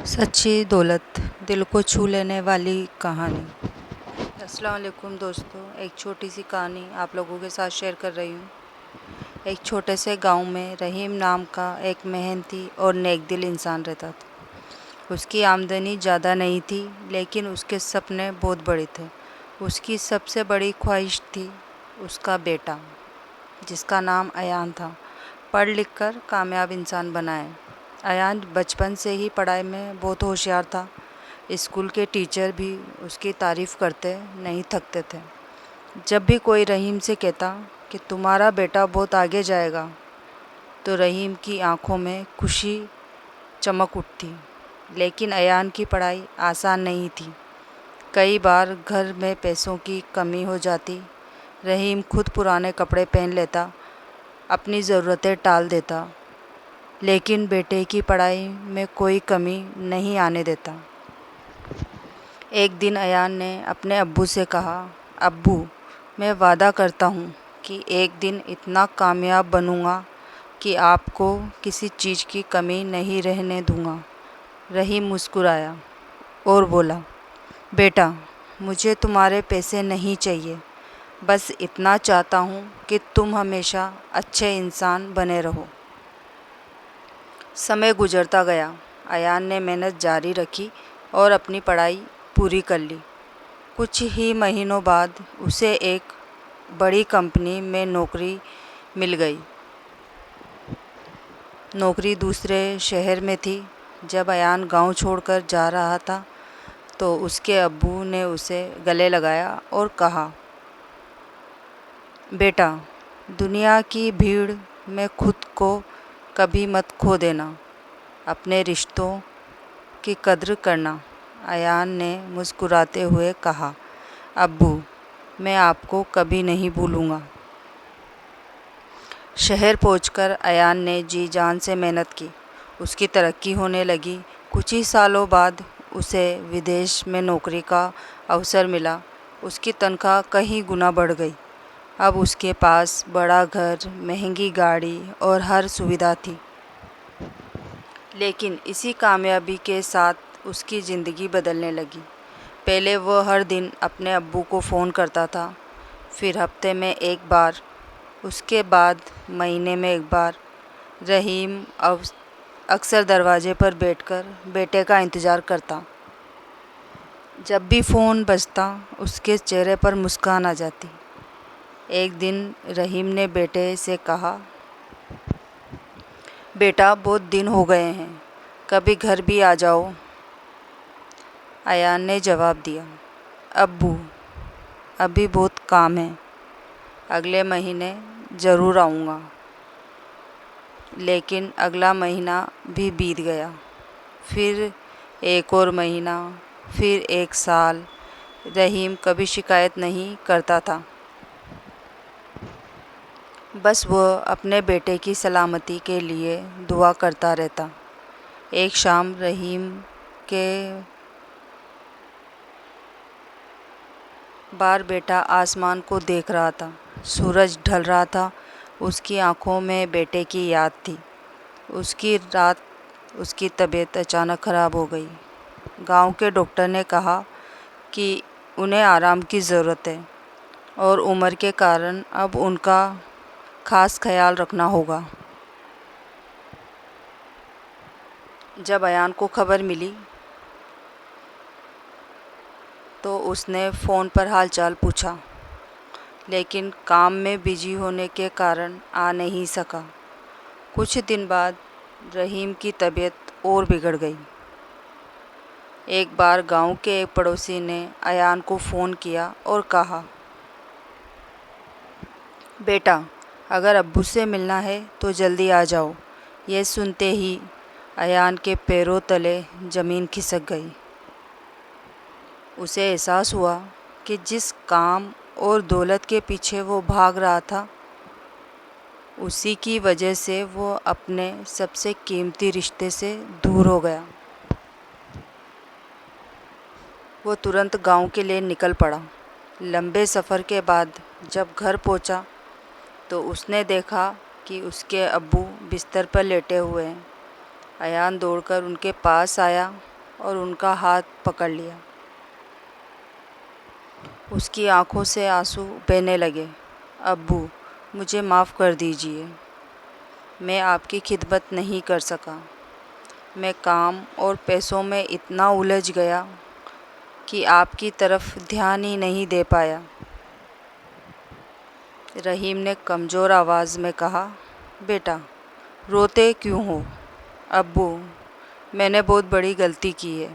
सच्ची दौलत, दिल को छू लेने वाली कहानी। अस्सलाम वालेकुम दोस्तों, एक छोटी सी कहानी आप लोगों के साथ शेयर कर रही हूँ। एक छोटे से गांव में रहीम नाम का एक मेहनती और नेकदिल इंसान रहता था। उसकी आमदनी ज़्यादा नहीं थी, लेकिन उसके सपने बहुत बड़े थे। उसकी सबसे बड़ी ख्वाहिश थी उसका बेटा, जिसका नाम अयान था, पढ़ लिख कर कामयाब इंसान बनाए। अयान बचपन से ही पढ़ाई में बहुत होशियार था। स्कूल के टीचर भी उसकी तारीफ़ करते नहीं थकते थे। जब भी कोई रहीम से कहता कि तुम्हारा बेटा बहुत आगे जाएगा, तो रहीम की आंखों में खुशी चमक उठती। लेकिन अयान की पढ़ाई आसान नहीं थी। कई बार घर में पैसों की कमी हो जाती। रहीम खुद पुराने कपड़े पहन लेता, अपनी ज़रूरतें टाल देता, लेकिन बेटे की पढ़ाई में कोई कमी नहीं आने देता। एक दिन अयान ने अपने अब्बू से कहा, अब्बू, मैं वादा करता हूँ कि एक दिन इतना कामयाब बनूँगा कि आपको किसी चीज़ की कमी नहीं रहने दूँगा। रहीम मुस्कुराया और बोला, बेटा, मुझे तुम्हारे पैसे नहीं चाहिए, बस इतना चाहता हूँ कि तुम हमेशा अच्छे इंसान बने रहो। समय गुजरता गया। अयान ने मेहनत जारी रखी और अपनी पढ़ाई पूरी कर ली। कुछ ही महीनों बाद उसे एक बड़ी कंपनी में नौकरी मिल गई। नौकरी दूसरे शहर में थी। जब अयान गांव छोड़कर जा रहा था, तो उसके अब्बू ने उसे गले लगाया और कहा, बेटा, दुनिया की भीड़ में खुद को कभी मत खो देना, अपने रिश्तों की कद्र करना। अयान ने मुस्कुराते हुए कहा, अब्बू, मैं आपको कभी नहीं भूलूंगा। शहर पहुंचकर अयान ने जी जान से मेहनत की। उसकी तरक्की होने लगी। कुछ ही सालों बाद उसे विदेश में नौकरी का अवसर मिला। उसकी तनख्वाह कई गुना बढ़ गई। अब उसके पास बड़ा घर, महंगी गाड़ी और हर सुविधा थी। लेकिन इसी कामयाबी के साथ उसकी ज़िंदगी बदलने लगी। पहले वह हर दिन अपने अब्बू को फ़ोन करता था, फिर हफ्ते में एक बार, उसके बाद महीने में एक बार। रहीम अक्सर दरवाजे पर बैठकर बेटे का इंतज़ार करता। जब भी फ़ोन बजता, उसके चेहरे पर मुस्कान आ जाती। एक दिन रहीम ने बेटे से कहा, बेटा, बहुत दिन हो गए हैं, कभी घर भी आ जाओ। अयान ने जवाब दिया, अब्बू, अभी बहुत काम है, अगले महीने ज़रूर आऊँगा। लेकिन अगला महीना भी बीत गया, फिर एक और महीना, फिर एक साल। रहीम कभी शिकायत नहीं करता था, बस वह अपने बेटे की सलामती के लिए दुआ करता रहता। एक शाम रहीम के बार बेटा आसमान को देख रहा था। सूरज ढल रहा था। उसकी आंखों में बेटे की याद थी। उसकी तबीयत अचानक ख़राब हो गई। गांव के डॉक्टर ने कहा कि उन्हें आराम की ज़रूरत है और उम्र के कारण अब उनका ख़ास ख्याल रखना होगा। जब अयान को खबर मिली, तो उसने फ़ोन पर हालचाल पूछा, लेकिन काम में बिजी होने के कारण आ नहीं सका। कुछ दिन बाद रहीम की तबीयत और बिगड़ गई। एक बार गांव के एक पड़ोसी ने अयान को फ़ोन किया और कहा, बेटा, अगर अब्बू से मिलना है तो जल्दी आ जाओ। यह सुनते ही अयान के पैरों तले ज़मीन खिसक गई। उसे एहसास हुआ कि जिस काम और दौलत के पीछे वो भाग रहा था, उसी की वजह से वो अपने सबसे कीमती रिश्ते से दूर हो गया। वो तुरंत गांव के लिए निकल पड़ा। लंबे सफ़र के बाद जब घर पहुंचा, तो उसने देखा कि उसके अब्बू बिस्तर पर लेटे हुए हैं। अयान दौड़कर उनके पास आया और उनका हाथ पकड़ लिया। उसकी आंखों से आंसू बहने लगे। अब्बू, मुझे माफ़ कर दीजिए। मैं आपकी खिदमत नहीं कर सका। मैं काम और पैसों में इतना उलझ गया कि आपकी तरफ ध्यान ही नहीं दे पाया। रहीम ने कमज़ोर आवाज़ में कहा, बेटा, रोते क्यों हो? अब्बू, मैंने बहुत बड़ी गलती की है।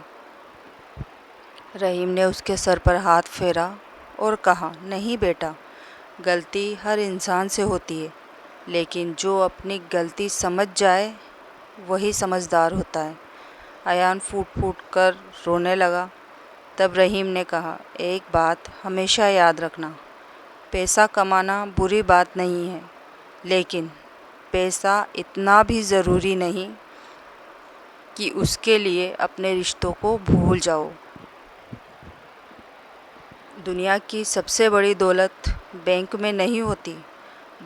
रहीम ने उसके सर पर हाथ फेरा और कहा, नहीं बेटा, गलती हर इंसान से होती है, लेकिन जो अपनी गलती समझ जाए वही समझदार होता है। अयान फूट फूट कर रोने लगा। तब रहीम ने कहा, एक बात हमेशा याद रखना, पैसा कमाना बुरी बात नहीं है, लेकिन पैसा इतना भी ज़रूरी नहीं कि उसके लिए अपने रिश्तों को भूल जाओ। दुनिया की सबसे बड़ी दौलत बैंक में नहीं होती,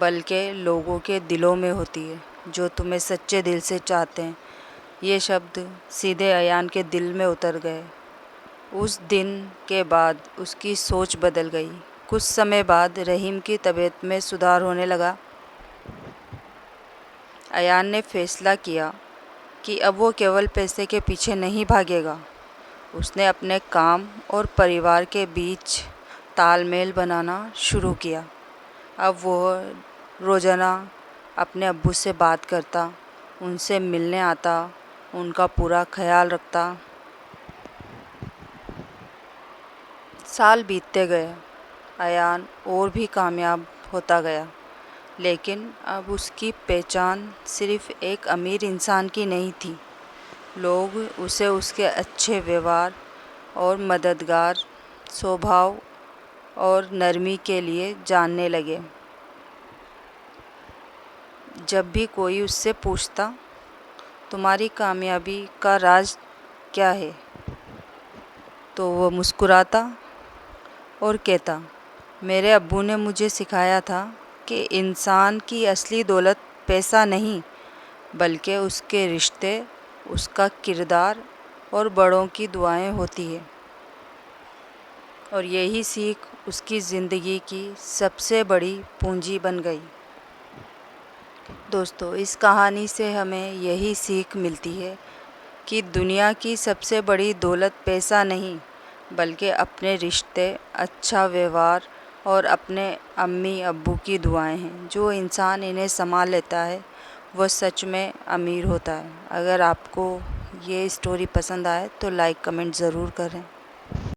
बल्कि लोगों के दिलों में होती है, जो तुम्हें सच्चे दिल से चाहते हैं। ये शब्द सीधे अयान के दिल में उतर गए। उस दिन के बाद उसकी सोच बदल गई। कुछ समय बाद रहीम की तबीयत में सुधार होने लगा। अयान ने फैसला किया कि अब वो केवल पैसे के पीछे नहीं भागेगा। उसने अपने काम और परिवार के बीच तालमेल बनाना शुरू किया। अब वो रोज़ाना अपने अब्बू से बात करता, उनसे मिलने आता, उनका पूरा ख्याल रखता। साल बीतते गए, अयान और भी कामयाब होता गया, लेकिन अब उसकी पहचान सिर्फ़ एक अमीर इंसान की नहीं थी। लोग उसे उसके अच्छे व्यवहार और मददगार स्वभाव और नरमी के लिए जानने लगे। जब भी कोई उससे पूछता, तुम्हारी कामयाबी का राज क्या है, तो वो मुस्कुराता और कहता, मेरे अब्बू ने मुझे सिखाया था कि इंसान की असली दौलत पैसा नहीं, बल्कि उसके रिश्ते, उसका किरदार और बड़ों की दुआएं होती है। और यही सीख उसकी ज़िंदगी की सबसे बड़ी पूंजी बन गई। दोस्तों, इस कहानी से हमें यही सीख मिलती है कि दुनिया की सबसे बड़ी दौलत पैसा नहीं, बल्कि अपने रिश्ते, अच्छा व्यवहार और अपने अम्मी अब्बू की दुआएं हैं। जो इंसान इन्हें संभाल लेता है, वह सच में अमीर होता है। अगर आपको ये स्टोरी पसंद आए तो लाइक कमेंट ज़रूर करें।